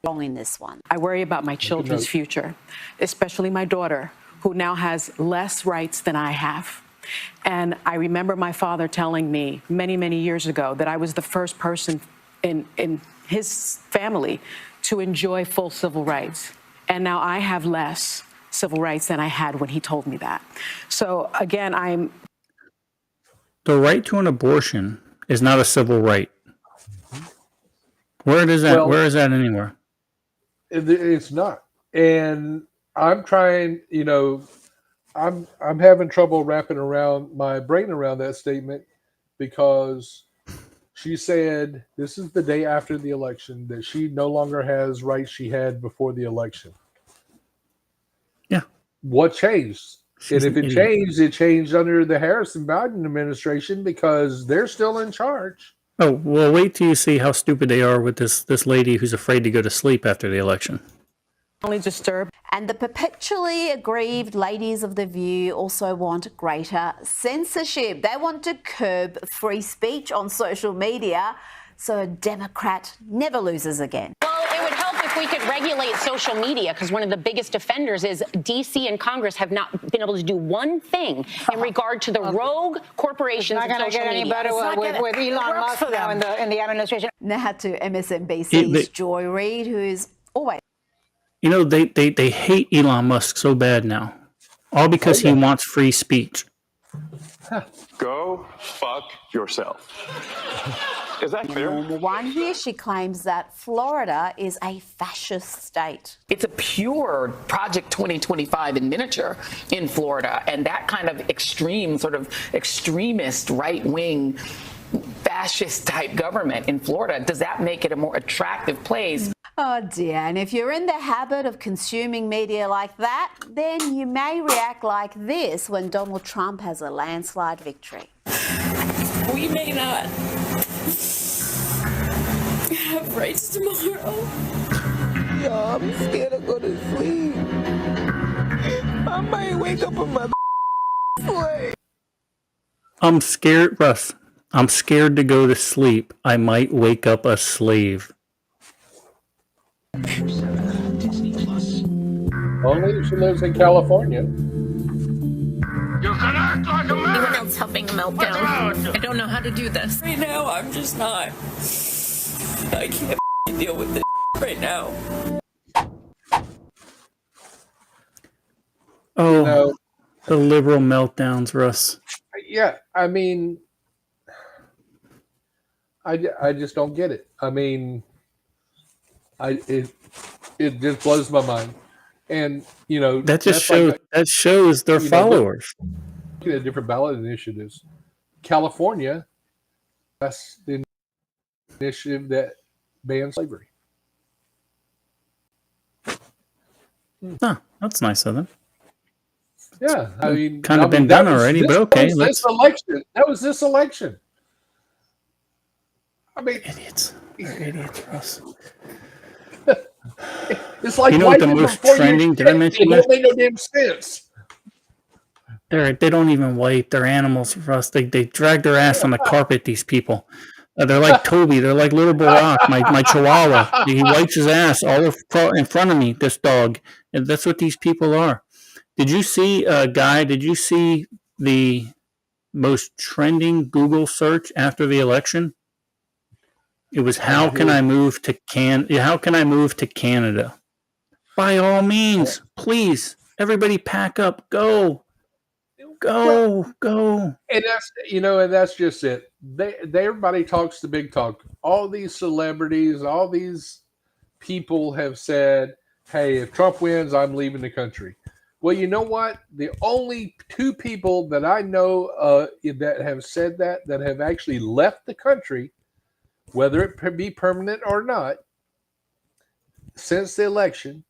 Wrong in this one. I worry about my children's future, especially my daughter, who now has less rights than I have. And I remember my father telling me many, many years ago that I was the first person in his family to enjoy full civil rights. And now I have less civil rights than I had when he told me that. So again, the right to an abortion is not a civil right. Where is that? Well, where is that anywhere? It's not. And I'm trying, I'm having trouble wrapping my brain around that statement because she said this is the day after the election that she no longer has rights she had before the election. Yeah. What changed? And if it changed, it changed under the Harris and Biden administration because they're still in charge. Oh, well, wait till you see how stupid they are with this lady who's afraid to go to sleep after the election. Only disturbed. And the perpetually aggrieved ladies of The View also want greater censorship. They want to curb free speech on social media so a Democrat never loses again. Well, it would help if we could regulate social media because one of the biggest offenders is D.C. and Congress have not been able to do one thing in regard to the rogue corporations of social media. It's not going to get any better with Elon Musk now in the administration. Now to MSNBC's Joy Reid, who's always... They hate Elon Musk so bad now. All because he wants free speech. Go fuck yourself. Is that clear? Normal one here, she claims that Florida is a fascist state. It's a pure Project 2025 in miniature in Florida, and that kind of extreme, sort of extremist right-wing fascist type government in Florida, does that make it a more attractive place? Oh dear, and if you're in the habit of consuming media like that, then you may react like this when Donald Trump has a landslide victory. We may not have rights tomorrow. Yo, I'm scared to go to sleep. I might wake up in my sleep. I'm scared, Russ. I'm scared to go to sleep. I might wake up a slave. Only if she lives in California. Anyone else having a meltdown? I don't know how to do this. Right now, I'm just not. I can't deal with this right now. Oh, the liberal meltdowns, Russ. Yeah, I mean, I just don't get it. I mean, it just blows my mind, and you know That just shows their followers. Looking at different ballot initiatives, California, that's the initiative that bans slavery. Huh, that's nice of them. Yeah, I mean, Kind of been done already, but okay. This election. That was this election. I mean, idiots. They're idiots, Russ. It's like You know what the most trending? Did I mention It this? don't make no damn sense. They don't even wipe their animals, Russ. They drag their ass on the carpet. These people. They're like Toby. They're like little Barack, my Chihuahua. He wipes his ass all in front of me. This dog, and that's what these people are. Did you see, Guy? Did you see the most trending Google search after the election? It was how can I move to How can I move to Canada? By all means, please, everybody, pack up, go. And that's and that's just it. Everybody talks the big talk. All these celebrities, all these people have said, "Hey, if Trump wins, I'm leaving the country." Well, you know what? The only two people that I know that have said that have actually left the country, whether it be permanent or not, since the election,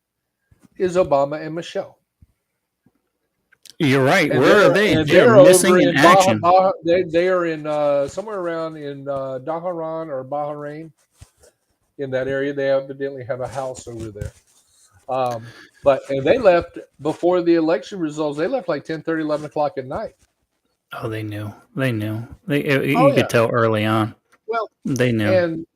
is Obama and Michelle. You're right. And Where are they? They're over missing in action. They are in somewhere around in Dhahran or Bahrain, in that area. They evidently have a house over there. And they left before the election results. They left like 10:30, 11 o'clock at night. Oh, they knew. You could tell early on. Well, they knew. And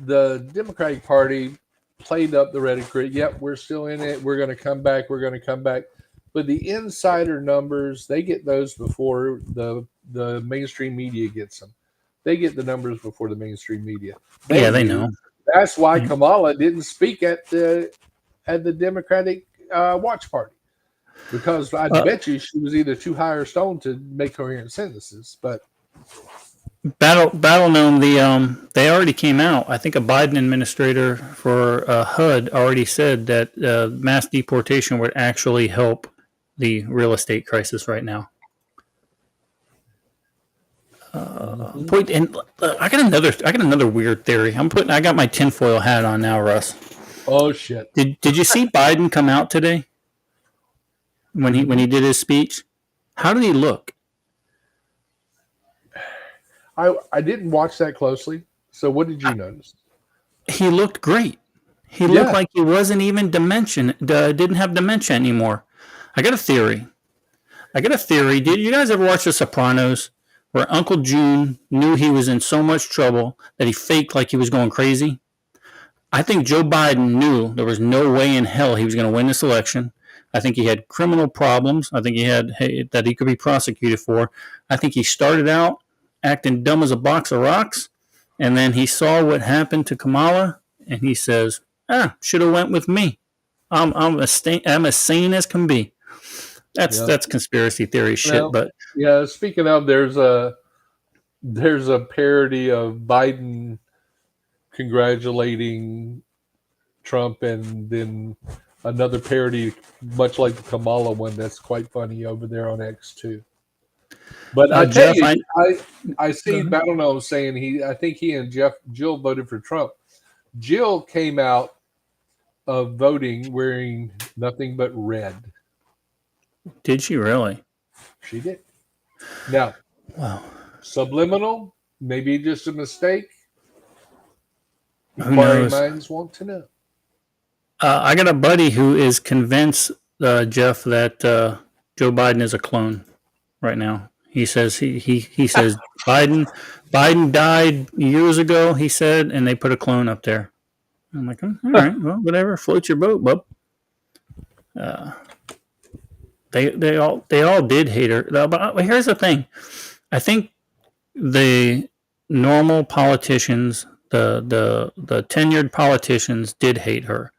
the Democratic Party played up the rhetoric. Yep, we're still in it. We're going to come back. We're going to come back. But the insider numbers, they get those before the mainstream media gets them. They get the numbers before the mainstream media. They know. That's why Kamala didn't speak at the Democratic watch party, because I bet you she was either too high or stoned to make coherent sentences. But Battle Gnome, they already came out. I think a Biden administrator for HUD already said that mass deportation would actually help the real estate crisis right now. I got another weird theory. I got my tinfoil hat on now, Russ. Oh shit! Did you see Biden come out today when he did his speech? How did he look? I didn't watch that closely. So what did you notice? He looked great. He looked like he wasn't even didn't have dementia anymore. I got a theory. Did you guys ever watch The Sopranos, where Uncle June knew he was in so much trouble that he faked like he was going crazy? I think Joe Biden knew there was no way in hell he was going to win this election. I think he had criminal problems. I think he had that he could be prosecuted for. I think he started out acting dumb as a box of rocks, and then he saw what happened to Kamala, and he says, should have went with me. I'm as sane as can be. That's conspiracy theory shit. Well, but speaking of, there's there's a parody of Biden congratulating Trump, and then another parody, much like the Kamala one, that's quite funny over there on X too. But I tell Jeff, you, I see Battle saying I think he and Jill voted for Trump. Jill came out of voting wearing nothing but red. Did she really? She did. Now, wow. Subliminal, maybe just a mistake. Who Inquiring knows? minds want to know. I got a buddy who is convinced, Jeff, that Joe Biden is a clone right now. He says he says Biden died years ago. He said, and they put a clone up there. I'm like, all right, well, whatever, float your boat, bub. They all did hate her. But here's the thing: I think the normal politicians, the tenured politicians, did hate her.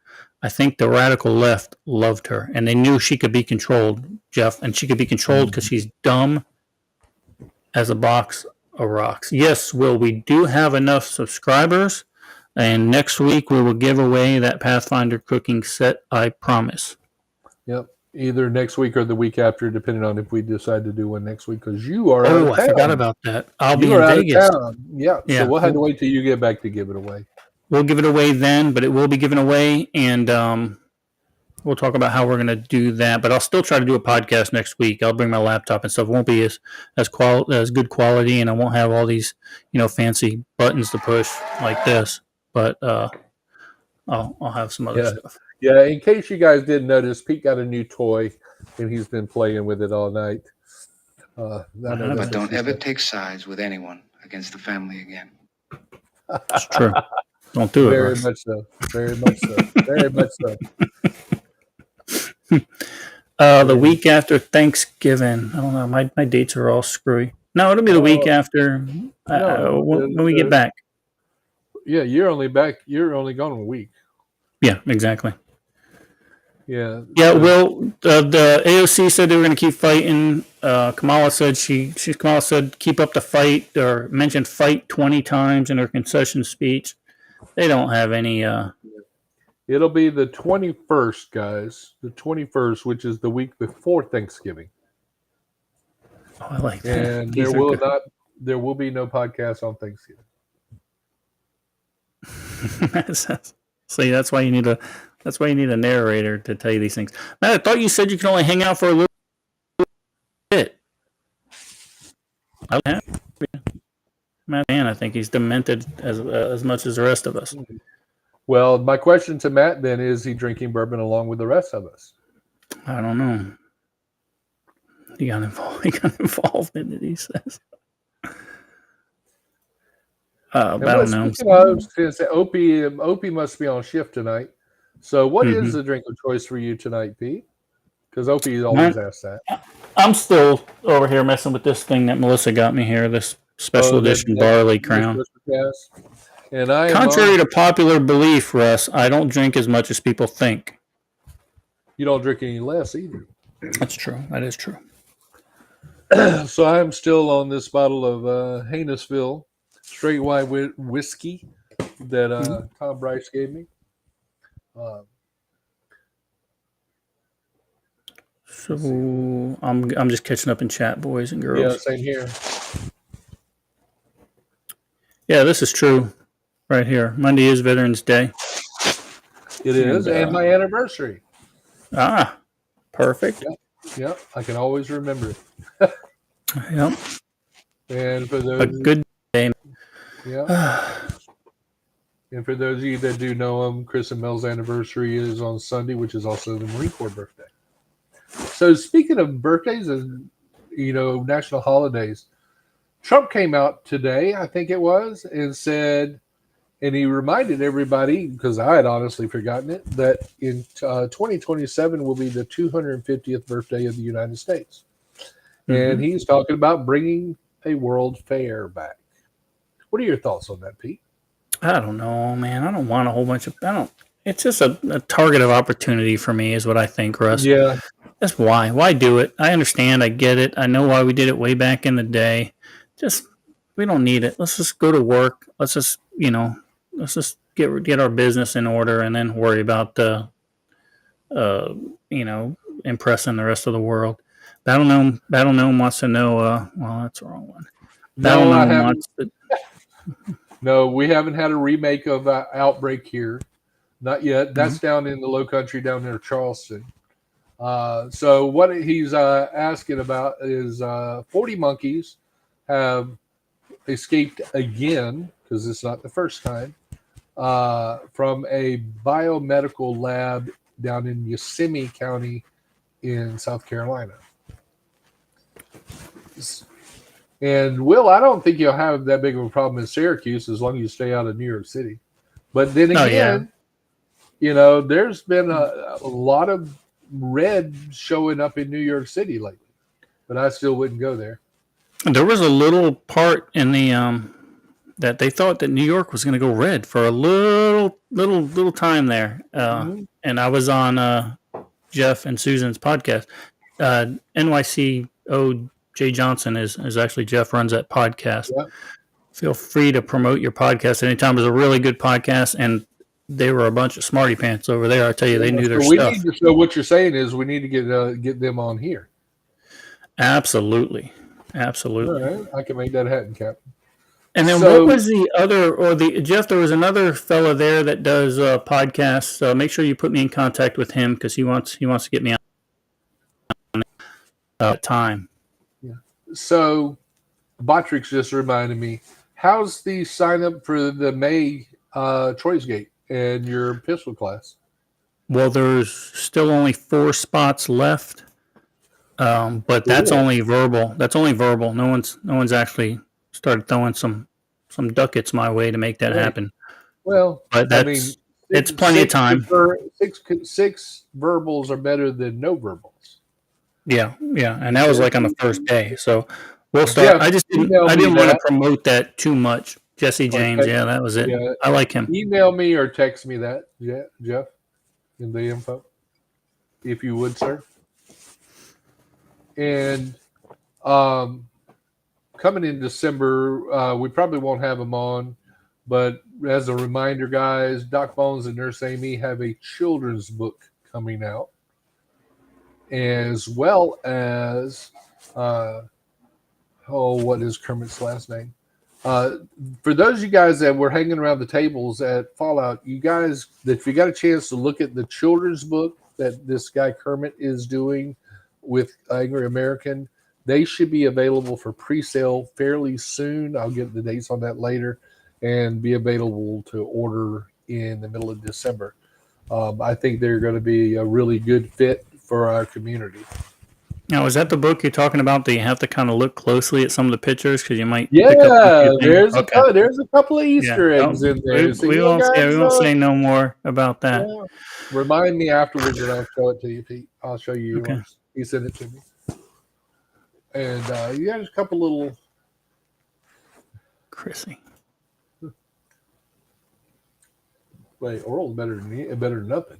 I think the radical left loved her, and they knew she could be controlled, Jeff, and she could be controlled because she's dumb as a box of rocks. Yes, Will, we do have enough subscribers, and next week we will give away that Pathfinder cooking set, I promise. Yep. Either next week or the week after, depending on if we decide to do one next week, because you are out Oh, of I forgot town. about that. I'll You be are in out of Vegas. town. Yeah. So we'll have to wait till you get back to give it away. We'll give it away then, but it will be given away, and we'll talk about how we're going to do that. But I'll still try to do a podcast next week. I'll bring my laptop and stuff. It won't be as good quality, and I won't have all these fancy buttons to push like this. But I'll have some other stuff. Yeah. In case you guys didn't notice, Pete got a new toy, and he's been playing with it all night. But don't ever take sides with anyone against the family again. It's true. Don't do it. Very Russ. much so. Very much so. Very much so. The week after Thanksgiving. I don't know. My dates are all screwy. No, it'll be the week after when we get back. Yeah, you're only back. You're only gone a week. Yeah, exactly. Yeah. Yeah. Well, the AOC said they were going to keep fighting. Kamala said Kamala said keep up the fight, or mentioned fight 20 times in her concession speech. They don't have any. It'll be the 21st, guys. The 21st, which is the week before Thanksgiving. Oh, I like that. And These are there will be no podcast on Thanksgiving. See, that's why you need a narrator to tell you these things. Matt, I thought you said you can only hang out for a little bit. Matt, I think he's demented as much as the rest of us. Well, my question to Matt then is he drinking bourbon along with the rest of us? I don't know. He got involved in it, he says. I don't know. Opie must be on shift tonight. So what is the drink of choice for you tonight, Pete? Because Opie always asks that. I'm still over here messing with this thing that Melissa got me here, this special edition barley crown. And Contrary to popular belief, Russ, I don't drink as much as people think. You don't drink any less either. That's true. That is true. So I'm still on this bottle of Haynesville straight white whiskey that Tom Bryce gave me. So I'm just catching up in chat, boys and girls. Yeah, same here. Yeah, this is true. Right here. Monday is Veterans Day. It is, and my anniversary. Ah, perfect. Yep. I can always remember it. Yep. And for those a good day. Yeah. And for those of you that do know him, Chris and Mel's anniversary is on Sunday, which is also the Marine Corps birthday. So speaking of birthdays and national holidays, Trump came out today, I think it was, and said, and he reminded everybody, because I had honestly forgotten it, that in 2027 will be the 250th birthday of the United States. And he's talking about bringing a world fair back. What are your thoughts on that, Pete? I don't know, man. I don't want a whole bunch of. It's just a target of opportunity for me, is what I think, Russ. Yeah. That's why. Why do it? I understand. I get it. I know why we did it way back in the day. Just we don't need it. Let's just go to work. Let's just let's just get our business in order and then worry about impressing the rest of the world. Battle Gnome wants to know. Well, that's the wrong one. Battle Gnome wants to. No, we haven't had a remake of Outbreak here. Not yet. That's down in the Low Country, down near Charleston. So what he's asking about is 40 monkeys have escaped again, because it's not the first time, from a biomedical lab down in Yosemite County in South Carolina. And Will, I don't think you'll have that big of a problem in Syracuse as long as you stay out of New York City. But then again, there's been a lot of red showing up in New York City lately, but I still wouldn't go there. There was a little part in the that they thought that New York was going to go red for a little time there, and I was on Jeff and Susan's podcast. NYCO Jay Johnson is actually Jeff runs that podcast. Yep. Feel free to promote your podcast anytime. It was a really good podcast, and they were a bunch of smarty pants over there. I tell you, they knew their stuff. So what you're saying is we need to get them on here. Absolutely. All right. I can make that happen, Captain. And then what was the other, Jeff, there was another fella there that does podcasts. So make sure you put me in contact with him because he wants to get me on time. Yeah. So Botrix just reminded me, how's the sign up for the May Troy's Gate and your pistol class? Well, there's still only 4 spots left. But that's only verbal. That's only verbal. No one's actually started throwing some ducats my way to make that happen. Well, but it's plenty of time. 6 verbals are better than no verbals. Yeah, and that was like on the first day. So we'll start. Jeff, I didn't want to promote that too much. Jesse James, that was it. Yeah. I like him. Email me or text me that, Jeff, in the info, if you would, sir. And coming in December, we probably won't have them on, but as a reminder, guys, Doc Bones and Nurse Amy have a children's book coming out, as well as what is Kermit's last name? For those of you guys that were hanging around the tables at Fallout, you guys, if you got a chance to look at the children's book that this guy Kermit is doing with Angry American, they should be available for pre-sale fairly soon. I'll get the dates on that later and be available to order in the middle of December. I think they're going to be a really good fit for our community. Now, is that the book you're talking about that you have to kind of look closely at some of the pictures because you might pick up there's a couple of Easter eggs in there. We won't say no more about that. Yeah. Remind me afterwards and I'll show it to you, Pete. I'll show you yours. He sent it to me. And you got a couple little Chrissy. Wait, oral's better than nothing.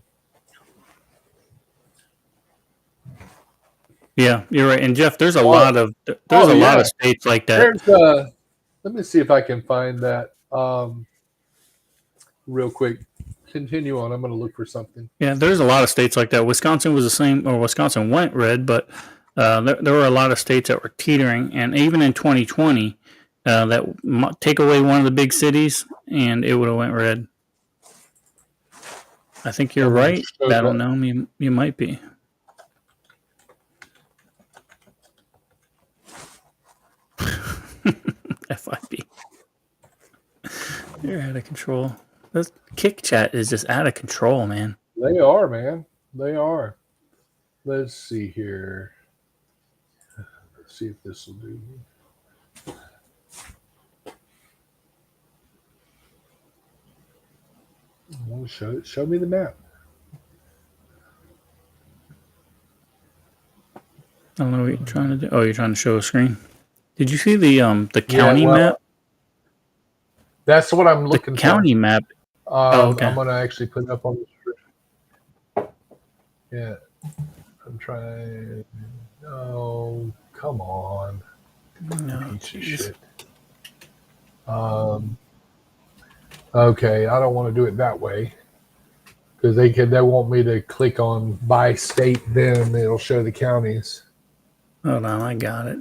Yeah, you're right. And Jeff, there's a lot of states like that. Let me see if I can find that real quick. Continue on. I'm going to look for something. Yeah, there's a lot of states like that. Wisconsin was the same, or Wisconsin went red, but there were a lot of states that were teetering. And even in 2020, that take away one of the big cities, and it would have went red. I think you're right. Battle Gnome, you might be. FIB. You're out of control. This Kick Chat is just out of control, man. They are, man. They are. Let's see here. Let's see if this will do. Well, show me the map. I don't know what you're trying to do. Oh, you're trying to show a screen. Did you see the county map? That's what I'm looking for. The county map. Okay. I'm going to actually put it up on the screen. Yeah. I'm trying. Oh, come on. No, piece of shit. Okay, I don't want to do it that way because they want me to click on by state. Then it'll show the counties. Hold on, I got it.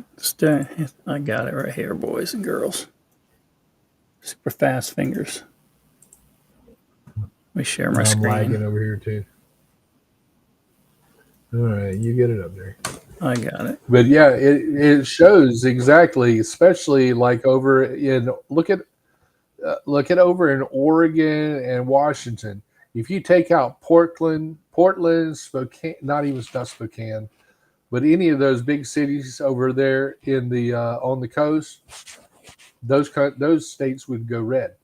I got it right here, boys and girls. Super fast fingers. Let me share my I'm screen. lagging over here too. All right, you get it up there. I got it. But yeah, it shows exactly, especially like over in look at over in Oregon and Washington. If you take out Portland, Spokane, not Spokane, but any of those big cities over there in the on the coast, those states would go red.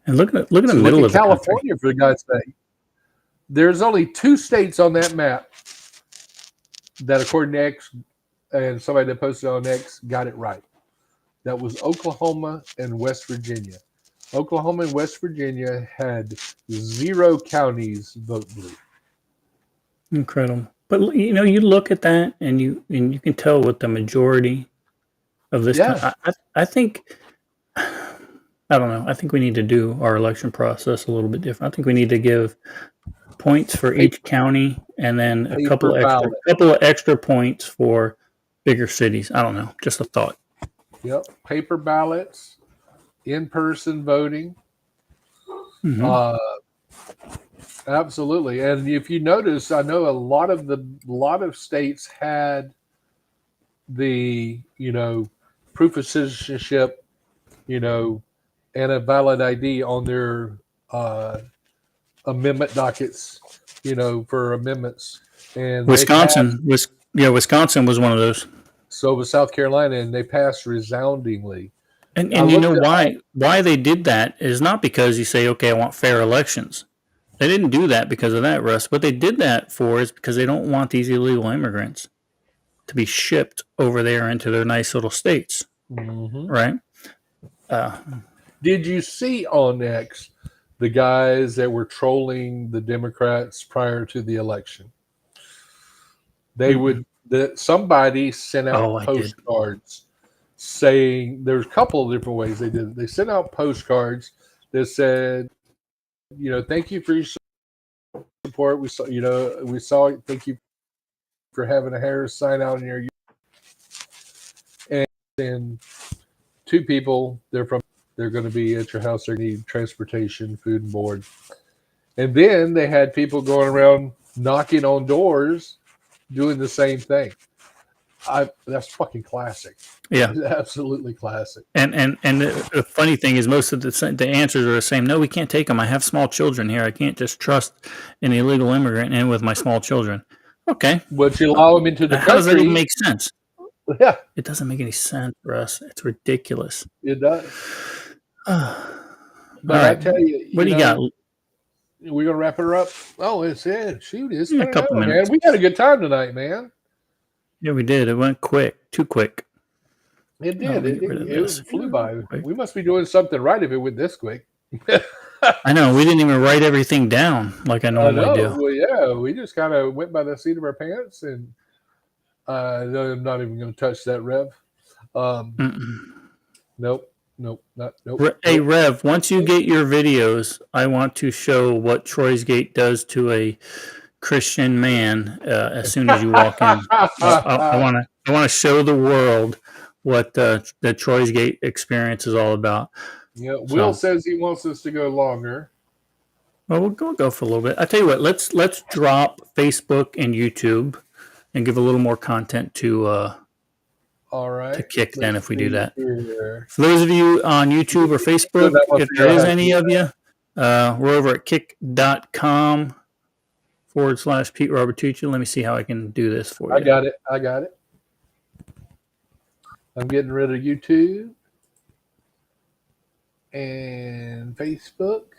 And look at the middle of California, for God's sake. There's only 2 states on that map that, according to X, and somebody that posted on X got it right. That was Oklahoma and West Virginia. Oklahoma and West Virginia had 0 counties vote blue. Incredible. But you know, you look at that and you can tell what the majority of this. Yeah. I think, I don't know. I think we need to do our election process a little bit different. I think we need to give points for each county and then a couple of extra points for bigger cities. I don't know. Just a thought. Yep. Paper ballots, in-person voting. Mhm. Absolutely. And if you notice, I know a lot of states had the, proof of citizenship, and a valid ID on their amendment dockets, for amendments. And Wisconsin was one of those. So was South Carolina, and they passed resoundingly. And you know why they did that is not because you say, okay, I want fair elections. They didn't do that because of that, Russ. What they did that for is because they don't want these illegal immigrants to be shipped over there into their nice little states, right? Did you see on X the guys that were trolling the Democrats prior to the election? They somebody sent out postcards saying there's a couple of different ways they did it. They sent out postcards that said, thank you for your support. We saw it. Thank you for having a Harris sign out in your. And then 2 people, they're going to be at your house. They need transportation, food, and board. And then they had people going around knocking on doors, doing the same thing. That's fucking classic. Yeah, it's absolutely classic. And the funny thing is, most of the answers are the same. No, we can't take them. I have small children here. I can't just trust an illegal immigrant in with my small children. Okay, but you allow them into the country. How does that even make sense? Yeah, it doesn't make any sense, Russ. It's ridiculous. It does. But right. I tell you, what do you got? We're gonna wrap her up. Oh, it's a couple minutes. Man. We had a good time tonight, man. Yeah, we did. It went quick, too quick. It did. It flew by. We must be doing something right if it went this quick. I know. We didn't even write everything down like I normally do. Well, yeah, we just kind of went by the seat of our pants, and I'm not even going to touch that, Rev. Nope. Hey, Rev, once you get your videos, I want to show what Troy's Gate does to a Christian man as soon as you walk in. I want to show the world what the Troy's Gate experience is all about. Yeah, Will says he wants us to go longer. Well, we'll go for a little bit. I tell you what, let's drop Facebook and YouTube and give a little more content to all right, to Kick then if we do that. Here. For those of you on YouTube or Facebook, if there is any of you, we're over at kick.com/Pete Robertucci. Let me see how I can do this for you. I got it. I'm getting rid of YouTube and Facebook.